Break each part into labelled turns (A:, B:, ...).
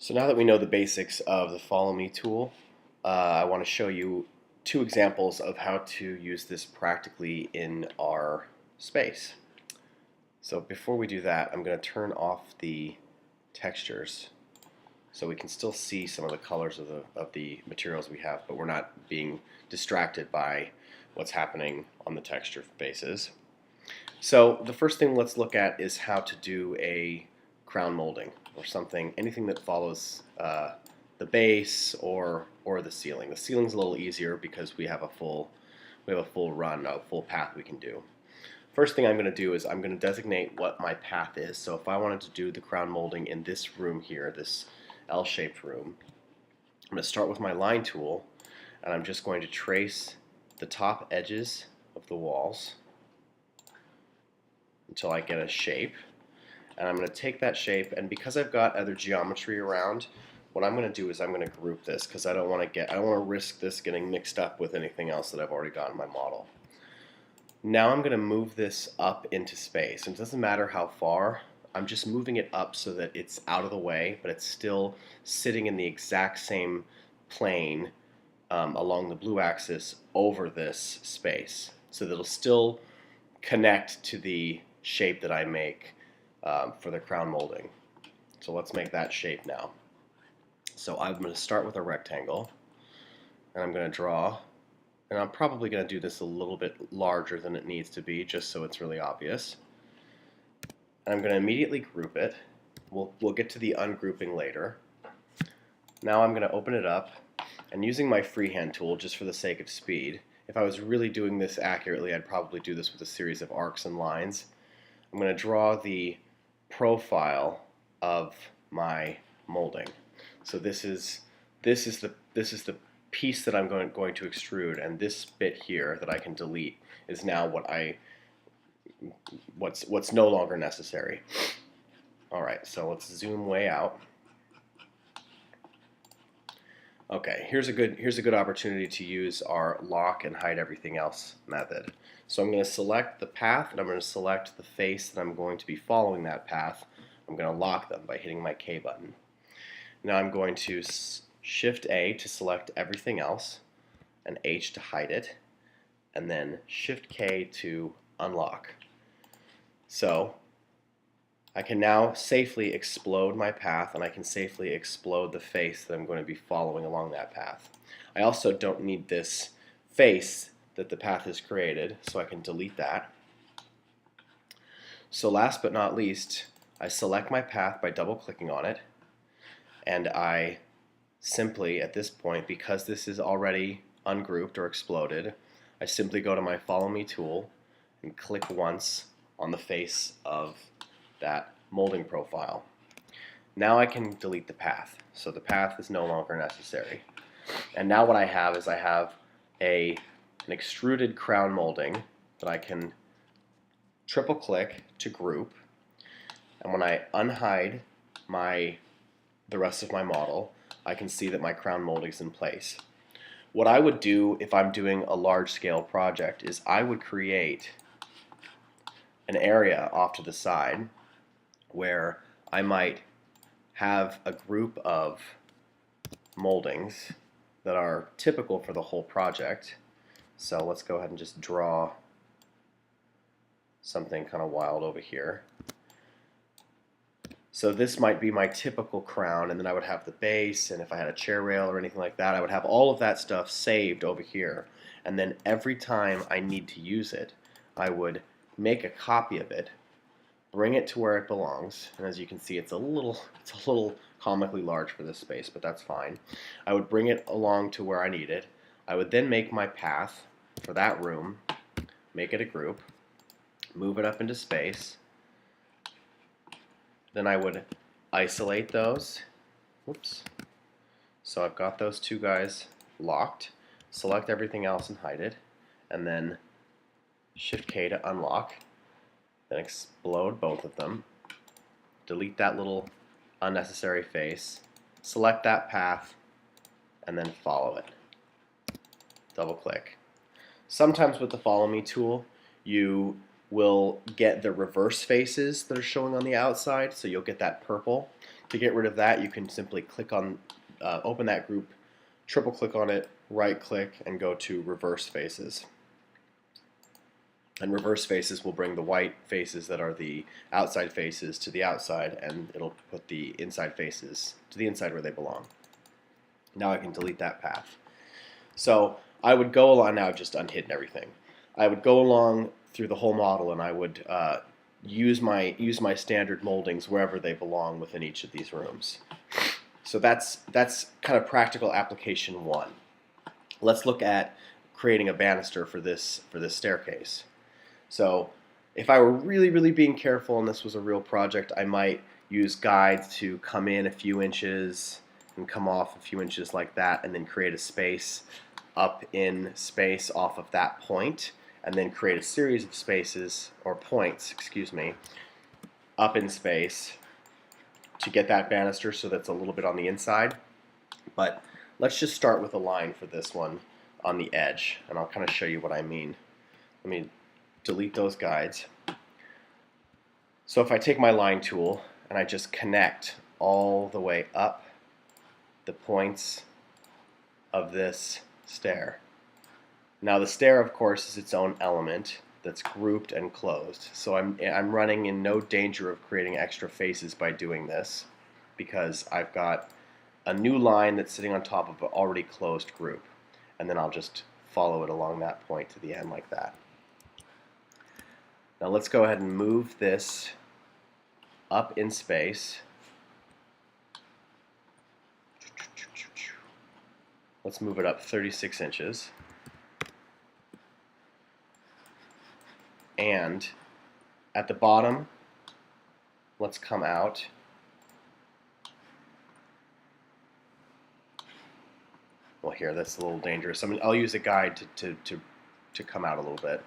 A: So now that we know the basics of the Follow Me tool, I want to show you two examples of how to use this practically in our space. So before we do that, I'm going to turn off the textures so we can still see some of the colors of the materials we have, but we're not being distracted by what's happening on the texture bases. So the first thing let's look at is how to do a crown molding or something, anything that follows the base or the ceiling. The ceiling's a little easier because we have a full run, a full path we can do. First thing I'm going to do is I'm going to designate what my path is. So if I wanted to do the crown molding in this room here, this L-shaped room, I'm going to start with my line tool, and I'm just going to trace the top edges of the walls until I get a shape. And I'm going to take that shape, and because I've got other geometry around, what I'm going to do is I'm going to group this because I don't want to risk this getting mixed up with anything else that I've already got in my model. Now I'm going to move this up into space. And it doesn't matter how far, I'm just moving it up so that it's out of the way, but it's still sitting in the exact same plane along the blue axis over this space, so that it'll still connect to the shape that I make for the crown molding. So let's make that shape now. So I'm going to start with a rectangle, and I'm going to draw, and I'm probably going to do this a little bit larger than it needs to be, just so it's really obvious. And I'm going to immediately group it. We'll get to the ungrouping later. Now I'm going to open it up, and using my freehand tool, just for the sake of speed, if I was really doing this accurately, I'd probably do this with a series of arcs and lines. I'm going to draw the profile of my molding. So this is the piece that I'm going to extrude, and this bit here that I can delete is now what's no longer necessary. All right, so let's zoom way out. Okay, here's a good opportunity to use our lock and hide everything else method. So I'm going to select the path, and I'm going to select the face that I'm going to be following that path. I'm going to lock them by hitting my K button. Now I'm going to Shift A to select everything else, and H to hide it, and then Shift K to unlock. So I can now safely explode my path, and I can safely explode the face that I'm going to be following along that path. I also don't need this face that the path has created, so I can delete that. So last but not least, I select my path by double-clicking on it, and I simply, at this point, because this is already ungrouped or exploded, I simply go to my Follow Me tool and click once on the face of that molding profile. Now I can delete the path, so the path is no longer necessary. And now what I have is an extruded crown molding that I can triple click to group, and when I unhide the rest of my model, I can see that my crown molding is in place. What I would do if I'm doing a large-scale project is I would create an area off to the side where I might have a group of moldings that are typical for the whole project. So let's go ahead and just draw something kind of wild over here. So this might be my typical crown, and then I would have the base, and if I had a chair rail or anything like that, I would have all of that stuff saved over here. And then every time I need to use it, I would make a copy of it, bring it to where it belongs, and as you can see, it's a little comically large for this space, but that's fine. I would bring it along to where I need it. I would then make my path for that room, make it a group, move it up into space. Then I would isolate those. Whoops. So I've got those two guys locked. Select everything else and hide it, and then Shift K to unlock. Then explode both of them. Delete that little unnecessary face. Select that path, and then follow it. Double click. Sometimes with the Follow Me tool, you will get the reverse faces that are showing on the outside, so you'll get that purple. To get rid of that, you can simply click on, open that group, triple click on it, right click, and go to reverse faces. And reverse faces will bring the white faces that are the outside faces to the outside, and it'll put the inside faces to the inside where they belong. Now I can delete that path. So I would go along, now I've just unhidden everything. I would go along through the whole model, and I would use my standard moldings wherever they belong within each of these rooms. So that's kind of practical application one. Let's look at creating a banister for this staircase. So if I were really being careful and this was a real project, I might use guides to come in a few inches and come off a few inches like that, and then create a space up in space off of that point, and then create a series of spaces, or points, excuse me, up in space to get that banister so that's a little bit on the inside. But let's just start with a line for this one on the edge, and I'll kind of show you what I mean. Let me delete those guides. So if I take my line tool and I just connect all the way up the points of this stair. Now the stair, of course, is its own element that's grouped and closed. So I'm running in no danger of creating extra faces by doing this, because I've got a new line that's sitting on top of an already closed group, and then I'll just follow it along that point to the end like that. Now let's go ahead and move this up in space. Let's move it up 36 inches. And at the bottom, let's come out well here, that's a little dangerous. I'll use a guide to come out a little bit.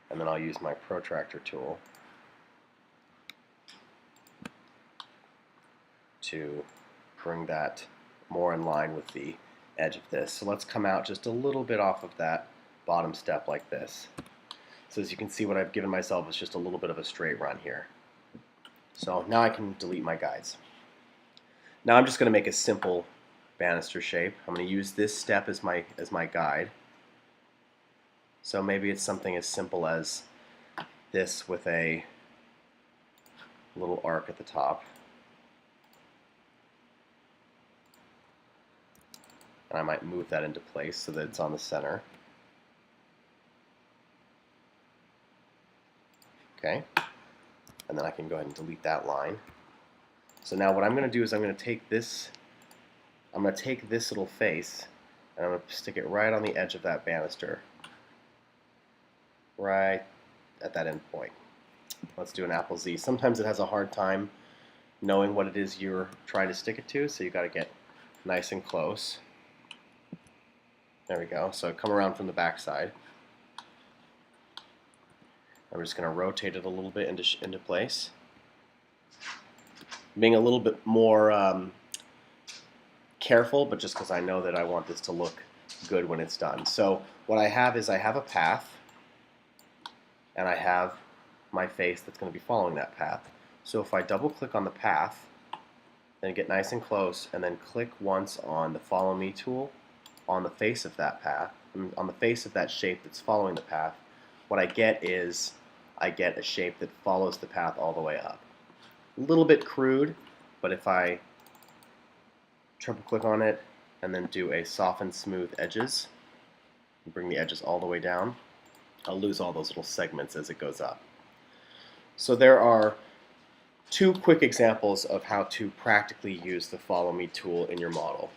A: And then I'll use my protractor tool to bring that more in line with the edge of this. So let's come out just a little bit off of that bottom step like this. So as you can see, what I've given myself is just a little bit of a straight run here. So now I can delete my guides. Now I'm just going to make a simple banister shape. I'm going to use this step as my guide. So maybe it's something as simple as this with a little arc at the top. And I might move that into place so that it's on the center. Okay, and then I can go ahead and delete that line. So now what I'm going to do is I'm going to take this little face, and I'm going to stick it right on the edge of that banister, right at that end point. Let's do an apple Z. Sometimes it has a hard time knowing what it is you're trying to stick it to, so you've got to get nice and close. There we go. So come around from the back side. I'm just going to rotate it a little bit into place. Being a little bit more careful, but just because I know that I want this to look good when it's done. So what I have is I have a path, and I have my face that's going to be following that path. So if I double click on the path, then get nice and close, and then click once on the Follow Me tool on the face of that path, on the face of that shape that's following the path, what I get is I get a shape that follows the path all the way up. A little bit crude, but if I triple click on it and then do a soften smooth edges and bring the edges all the way down, I'll lose all those little segments as it goes up. So there are two quick examples of how to practically use the Follow Me tool in your model.